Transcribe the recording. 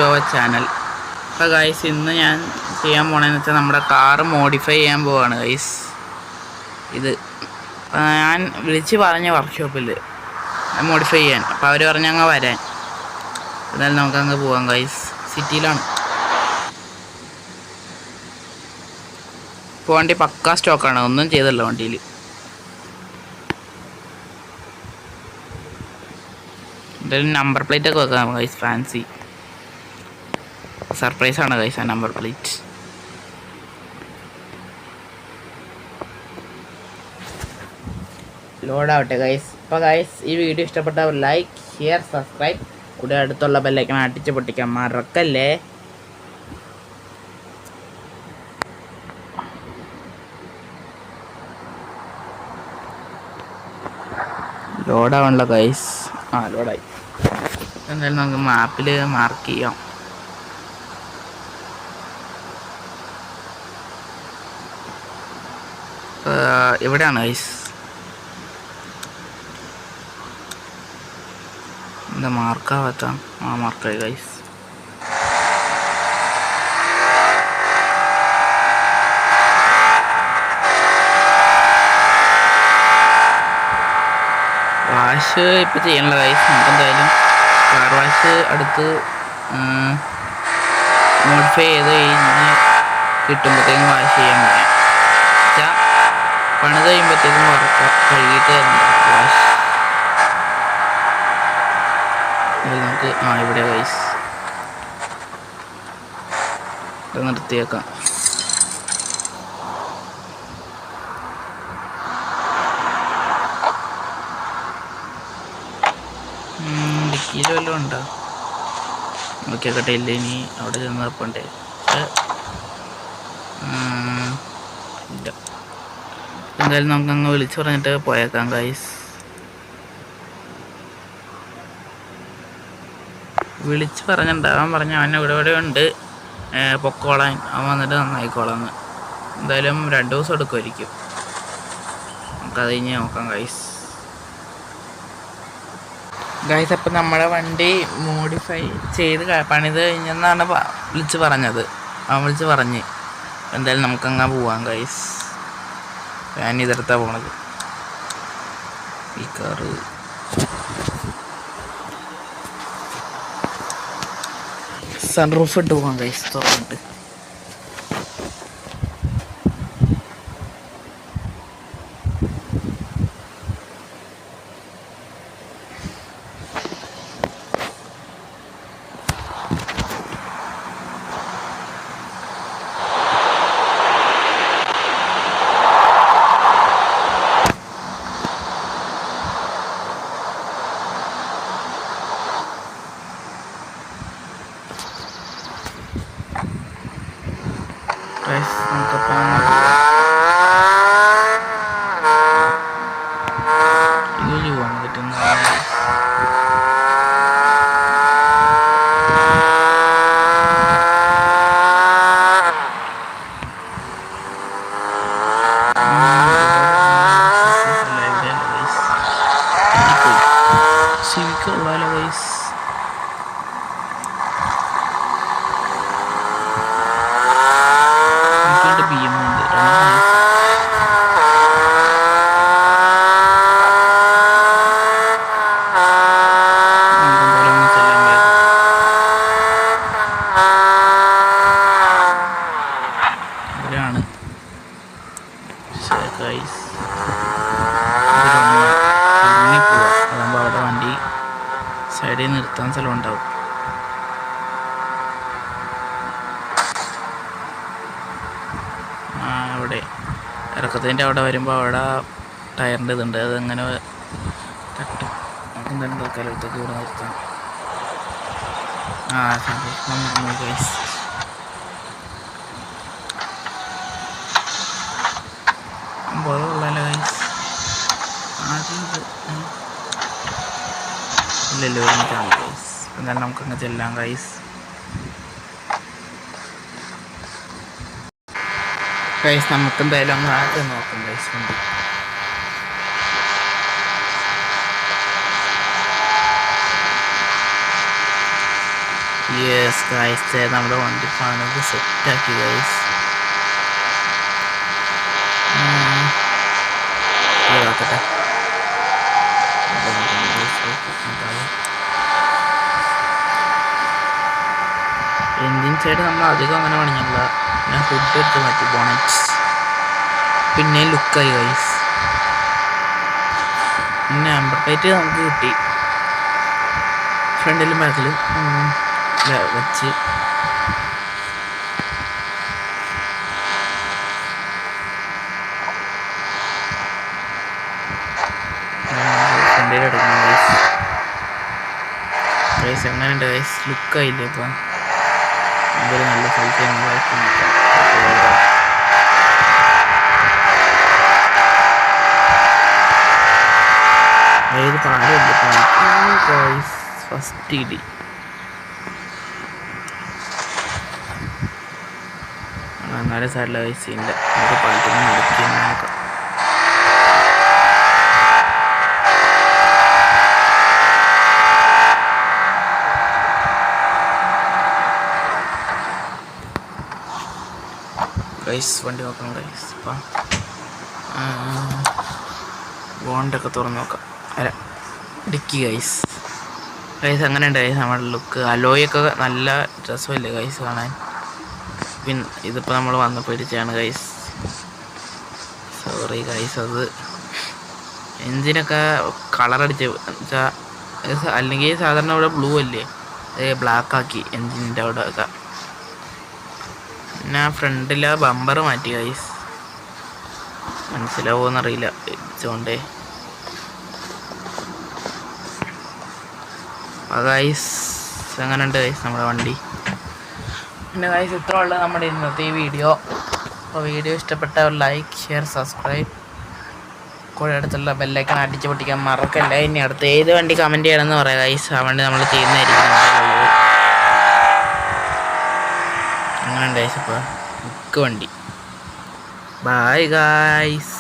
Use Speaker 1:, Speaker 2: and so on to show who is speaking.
Speaker 1: To our channel. അപ്പോൾ guys ഇന്ന് ഞാൻ ചെയ്യാൻ പോണതെന്ന് വെച്ചാൽ നമ്മുടെ കാറ് മോഡിഫൈ ചെയ്യാൻ പോവാണ് ഗൈസ്. ഇത് ഞാൻ വിളിച്ച് പറഞ്ഞ വർക്ക്ഷോപ്പിൽ മോഡിഫൈ ചെയ്യാൻ. അപ്പോൾ അവർ പറഞ്ഞങ്ങ് വരാൻ. എന്നാലും നമുക്കങ്ങ് പോവാം ഗൈസ്. സിറ്റിയിലാണ്. ഇപ്പോൾ വണ്ടി പക്കാ സ്റ്റോക്കാണ്, ഒന്നും ചെയ്തല്ല വണ്ടിയിൽ. എന്തായാലും നമ്പർ പ്ലേറ്റ് ഒക്കെ വെക്കാം ഗൈസ്. ഫാൻസി സർപ്രൈസാണ് ഗൈസ് ആ നമ്പർ പ്ലേറ്റ്. ലോഡാവട്ടെ ഗൈസ്. അപ്പോൾ ഗൈസ് ഈ വീഡിയോ ഇഷ്ടപ്പെട്ടവർ ലൈക്ക്, ഷെയർ, സബ്സ്ക്രൈബ്, കൂടെ അടുത്തുള്ള ബെല്ലൈക്കൺ അടിച്ച് പൊട്ടിക്കാൻ മറക്കല്ലേ. ലോഡാവണല്ലോ ഗൈസ്. ലോഡായി. എന്തായാലും നമുക്ക് മാപ്പിൽ മാർക്ക് ചെയ്യാം. എവിടെയാണ് ഗൈസ്? എന്താ മാർക്കാവാത്ത? മാർക്കായി ഗൈസ്. വാഷ് ഇപ്പോൾ ചെയ്യണല്ലോ ഗൈസ്. നമുക്കെന്തായാലും കാർ വാഷ് അടുത്ത് മോഡിഫൈ ചെയ്ത് കഴിഞ്ഞ് കിട്ടുമ്പോഴത്തേക്കും വാഷ് ചെയ്യാൻ പറയാം. വെച്ചാൽ പണിത് കഴിയുമ്പോഴത്തേക്കും കഴുകിയിട്ട് വാഷ്. നമുക്ക് ഇവിടെ ഗൈസ് ഇത് നിർത്തിയേക്കാം. ഡിക്കിയിൽ വല്ലതും ഉണ്ടോ നോക്കിയാക്കട്ടെ. ഇല്ല, ഇനി അവിടെ ചെന്ന് തപ്പണ്ടേ. ഇല്ല. എന്തായാലും നമുക്കങ്ങ് വിളിച്ച് പറഞ്ഞിട്ട് പോയേക്കാം ഗൈസ്. വിളിച്ച് പറഞ്ഞിട്ടുണ്ടാവാൻ പറഞ്ഞ അവൻ ഇവിടെ ഉണ്ട്, പൊക്കോളാൻ. അവൻ വന്നിട്ട് നന്നായിക്കോളാന്ന്. എന്തായാലും 2 ദിവസം എടുക്കുമായിരിക്കും. നമുക്കത് കഴിഞ്ഞ് നോക്കാം ഗൈസ്. അപ്പം നമ്മുടെ വണ്ടി മോഡിഫൈ ചെയ്ത് പണിത് കഴിഞ്ഞെന്നാണ് വിളിച്ച് പറഞ്ഞത്. അവൻ വിളിച്ച് പറഞ്ഞ്. എന്തായാലും നമുക്കങ്ങ് പോവാം ഗൈസ്. ഞാൻ ഇതെടുത്താണ് പോണത്. ഈ കാറ് സൺറൂഫ് ഇട്ട് പോകാം ഗൈസ്. തുറന്നിട്ട് അതാകുമ്പോൾ അവിടെ വണ്ടി സൈഡിൽ നിർത്താൻ സ്ഥലം ഉണ്ടാവും. അവിടെ ഇറക്കത്തിൻ്റെ അവിടെ വരുമ്പോൾ അവിടെ ടയറിൻ്റെ ഇതുണ്ട്, അതങ്ങനെ തട്ടും. എന്തായാലും തൽക്കാലത്തേക്ക് ഇവിടെ നിർത്താം. ഗൈസ് ബോധമുള്ളല്ലോ ഗൈസ്. ഇല്ലല്ലോ എനിക്കാണ് ഗൈസ്. എന്നാലും നമുക്കങ്ങ് ചെല്ലാം ഗൈസ്. നമുക്കെന്തായാലും അങ്ങ് ആദ്യം നോക്കാം ഗൈസ്. വണ്ടി യെസ് ഗൈസ്, നമ്മുടെ വണ്ടി പണിത് സെറ്റാക്കി ഗൈസ്. ഇതാക്കട്ടെ. എൻജിൻ സൈഡ് നമ്മൾ അധികം അങ്ങനെ പണിഞ്ഞില്ല. ഞാൻ ഫുഡ് എടുത്ത് മാറ്റി ബോണറ്റ്. പിന്നെ ലുക്കായി ഗൈസ്. പിന്നെ നമ്പർ പ്ലേറ്റ് നമുക്ക് കിട്ടി. ഫ്രണ്ടിലും ബാക്കിലും വെച്ച് ഫ്രണ്ടിൽ എടുക്കണം ഗൈസ്. ഗൈസ് എങ്ങനെയുണ്ട് ഗൈസ്? ലുക്കായില്ലേ? ഇപ്പം അതൊരു നല്ല സ്ഥലത്ത് ഏത് പാടില്ല. ഗൈസ് ഫസ്റ്റ് ഇടി നല്ല സൈഡിലെ ഗൈസിൻ്റെ നമുക്ക് പാലത്തിൽ നിന്ന് നടത്തി നോക്കാം. ഗൈസ് വണ്ടി നോക്കണം ഗൈസ്. ഇപ്പം ബോണ്ടൊക്കെ തുറന്ന് നോക്കാം. അല്ല ഡിക്കി ഗൈസ്. ഗൈസ് അങ്ങനെ ഉണ്ട് ഗൈസ് നമ്മുടെ ലുക്ക്. അലോയൊക്കെ നല്ല രസമില്ലേ ഗൈസ് കാണാൻ. പിന്നെ ഇതിപ്പോൾ നമ്മൾ വന്ന് പിടിച്ചാണ് ഗൈസ്. സോറി ഗൈസ്, അത് എൻജിനൊക്കെ കളറടിച്ച് വെച്ചാൽ അല്ലെങ്കിൽ സാധാരണ ഇവിടെ ബ്ലൂ അല്ലേ, ബ്ലാക്ക് ആക്കി എൻജിൻ്റെ അവിടെ ഒക്കെ. പിന്നെ ഫ്രണ്ടിലെ ബമ്പർ മാറ്റി ഗൈസ്. മനസ്സിലാവുമെന്നറിയില്ല വെച്ചോണ്ടേ. അപ്പോൾ ഗൈസ് അങ്ങനെ ഉണ്ട് ഗൈസ് നമ്മുടെ വണ്ടി. പിന്നെ ഗൈസ് ഇത്ര ഉള്ള നമ്മുടെ ഇന്നത്തെ ഈ വീഡിയോ. അപ്പോൾ വീഡിയോ ഇഷ്ടപ്പെട്ടവർ ലൈക്ക്, ഷെയർ, സബ്സ്ക്രൈബ്, കൂടെ അടുത്തുള്ള ബെല്ലൈക്കൺ അടിച്ച് പൊട്ടിക്കാൻ മറക്കല്ല. ഇനി അടുത്ത് ഏത് വണ്ടി കമൻറ്റ് ചെയ്യണമെന്ന് പറയാം ഗൈസ്. ആ വണ്ടി നമ്മൾ ചെയ്യുന്നതായിരിക്കും ഉള്ളത്. അങ്ങനെ ഉണ്ട് ഗൈസ്. ഇപ്പോൾ ബുക്ക് വണ്ടി. Bye guys.